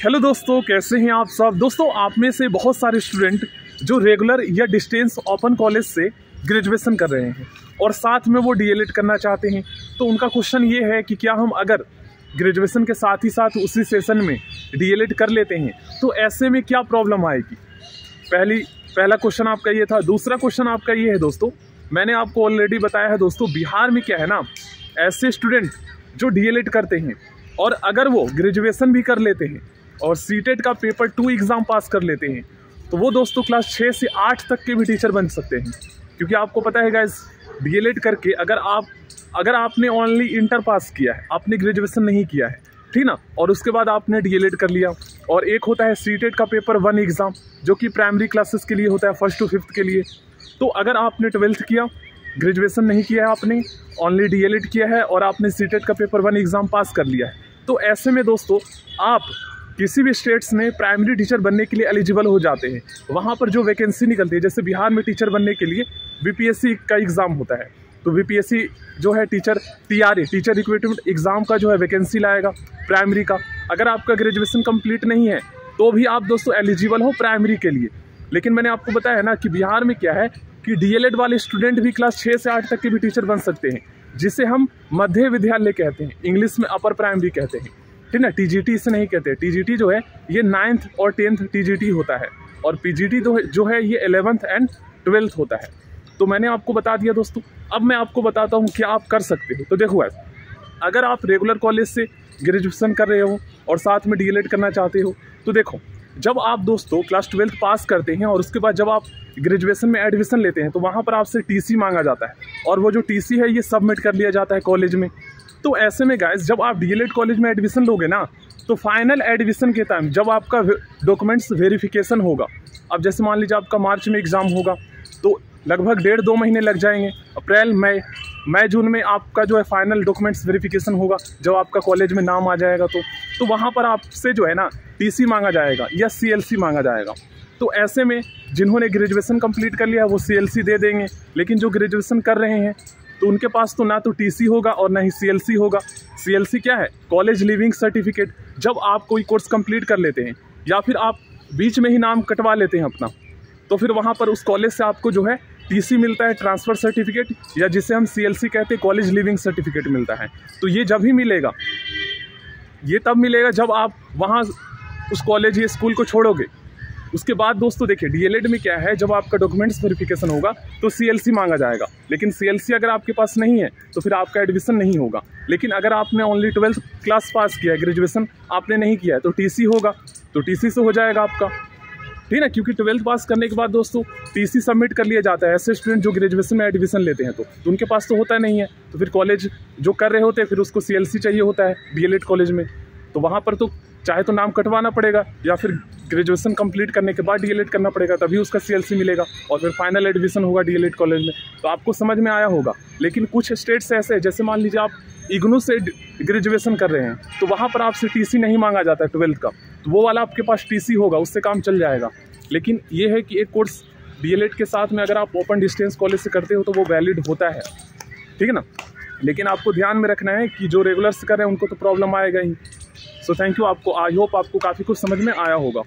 Hello दोस्तों, कैसे हैं आप सब। दोस्तों, आप में से बहुत सारे स्टूडेंट जो रेगुलर या डिस्टेंस ओपन कॉलेज से ग्रेजुएशन कर रहे हैं और साथ में वो डीएलएड करना चाहते हैं, तो उनका क्वेश्चन ये है कि क्या हम अगर ग्रेजुएशन के साथ ही साथ उसी सेशन में डीएलएड कर लेते हैं तो ऐसे में क्या प्रॉब्लम आएगी। पहला क्वेश्चन आपका ये था। दूसरा क्वेश्चन आपका ये है दोस्तों, मैंने आपको ऑलरेडी बताया है दोस्तों, बिहार में क्या है ना, ऐसे स्टूडेंट जो डीएलएड करते हैं और अगर वो ग्रेजुएशन भी कर लेते हैं और सीटेट का पेपर 2 एग्ज़ाम पास कर लेते हैं तो वो दोस्तों क्लास 6 से 8 तक के भी टीचर बन सकते हैं। क्योंकि आपको पता है गाइस, डीएलएड करके अगर आपने ओनली इंटर पास किया है, आपने ग्रेजुएशन नहीं किया है, ठीक ना, और उसके बाद आपने डीएलएड कर लिया, और एक होता है सीटेट का पेपर 1 एग्ज़ाम जो कि प्राइमरी क्लासेस के लिए होता है, 1st to 5th के लिए। तो अगर आपने 12th किया, ग्रेजुएशन नहीं किया है, आपने ओनली डीएलएड किया है और आपने सीटेट का पेपर 1 एग्ज़ाम पास कर लिया है, तो ऐसे में दोस्तों आप किसी भी स्टेट्स में प्राइमरी टीचर बनने के लिए एलिजिबल हो जाते हैं। वहाँ पर जो वैकेंसी निकलती है, जैसे बिहार में टीचर बनने के लिए बीपीएससी का एग्ज़ाम होता है, तो बीपीएससी जो है टीचर रिक्रूटमेंट एग्ज़ाम का जो है वैकेंसी लाएगा प्राइमरी का। अगर आपका ग्रेजुएशन कंप्लीट नहीं है तो भी आप दोस्तों एलिजिबल हो प्राइमरी के लिए। लेकिन मैंने आपको बताया ना कि बिहार में क्या है कि डीएलएड वाले स्टूडेंट भी क्लास 6 से 8 तक के भी टीचर बन सकते हैं, जिसे हम मध्य विद्यालय कहते हैं, इंग्लिश में अपर प्राइमरी कहते हैं, ठीक ना। टीजीटी इसे नहीं कहते। टीजीटी जो है ये 9th और 10th टीजीटी होता है, और पीजीटी जो है ये 11th एंड 12th होता है। तो मैंने आपको बता दिया दोस्तों। अब मैं आपको बताता हूँ क्या आप कर सकते हो। तो देखो, अगर आप रेगुलर कॉलेज से ग्रेजुएशन कर रहे हो और साथ में डीएलएड करना चाहते हो, तो देखो, जब आप दोस्तों क्लास 12th पास करते हैं और उसके बाद जब आप ग्रेजुएशन में एडमिशन लेते हैं तो वहाँ पर आपसे टीसी मांगा जाता है, और वो जो टीसी है ये सबमिट कर लिया जाता है कॉलेज में। तो ऐसे में गाइस, जब आप डीएलएड कॉलेज में एडमिशन लोगे ना, तो फाइनल एडमिशन के टाइम जब आपका डॉक्यूमेंट्स वेरिफिकेशन होगा, अब जैसे मान लीजिए आपका मार्च में एग्ज़ाम होगा तो लगभग 1.5-2 महीने लग जाएंगे। अप्रैल मई जून में आपका जो है फाइनल डॉक्यूमेंट्स वेरिफिकेशन होगा, जब आपका कॉलेज में नाम आ जाएगा तो वहाँ पर आपसे जो है ना टीसी मांगा जाएगा या सीएलसी मांगा जाएगा। तो ऐसे में जिन्होंने ग्रेजुएशन कंप्लीट कर लिया वो सीएलसी दे देंगे, लेकिन जो ग्रेजुएशन कर रहे हैं तो उनके पास तो ना तो टीसी होगा और ना ही सीएलसी होगा। सीएलसी क्या है? College leaving certificate. जब आप कोई कोर्स कंप्लीट कर लेते हैं या फिर आप बीच में ही नाम कटवा लेते हैं अपना, तो फिर वहाँ पर उस कॉलेज से आपको जो है टीसी मिलता है, ट्रांसफ़र सर्टिफिकेट, या जिसे हम सीएलसी कहते हैं, कॉलेज लिविंग सर्टिफिकेट मिलता है। तो ये जब ही मिलेगा, ये तब मिलेगा जब आप वहाँ उस कॉलेज या स्कूल को छोड़ोगे। उसके बाद दोस्तों देखिए, डीएलएड में क्या है, जब आपका डॉक्यूमेंट्स वेरिफिकेशन होगा तो सीएलसी मांगा जाएगा, लेकिन सीएलसी अगर आपके पास नहीं है तो फिर आपका एडमिशन नहीं होगा। लेकिन अगर आपने ओनली 12th क्लास पास किया है, ग्रेजुएशन आपने नहीं किया है, तो टीसी होगा, तो टीसी से हो जाएगा आपका, ठीक है। क्योंकि 12th पास करने के बाद दोस्तों टीसी सबमिट कर लिया जाता है। ऐसे स्टूडेंट जो ग्रेजुएशन में एडमिशन लेते हैं तो उनके पास तो होता नहीं है, तो फिर कॉलेज जो कर रहे होते हैं फिर उसको सीएलसी चाहिए होता है डीएलएड कॉलेज में, तो वहाँ पर तो चाहे तो नाम कटवाना पड़ेगा या फिर ग्रेजुएशन कंप्लीट करने के बाद डीएलएड करना पड़ेगा, तभी उसका सीएलसी मिलेगा और फिर फाइनल एडमिशन होगा डीएलएड कॉलेज में। तो आपको समझ में आया होगा। लेकिन कुछ स्टेट्स ऐसे हैं, जैसे मान लीजिए आप इग्नू से ग्रेजुएशन कर रहे हैं तो वहाँ पर आपसे टीसी नहीं मांगा जाता है 12th का, तो वो वाला आपके पास टीसी होगा, उससे काम चल जाएगा। लेकिन ये है कि एक कोर्स डीएलएड के साथ में अगर आप ओपन डिस्टेंस कॉलेज से करते हो तो वो वैलिड होता है, ठीक है ना। लेकिन आपको ध्यान में रखना है कि जो रेगुलर से कर रहे हैं उनको तो प्रॉब्लम आएगा ही। So thank you. I hope आपको काफ़ी कुछ समझ में आया होगा।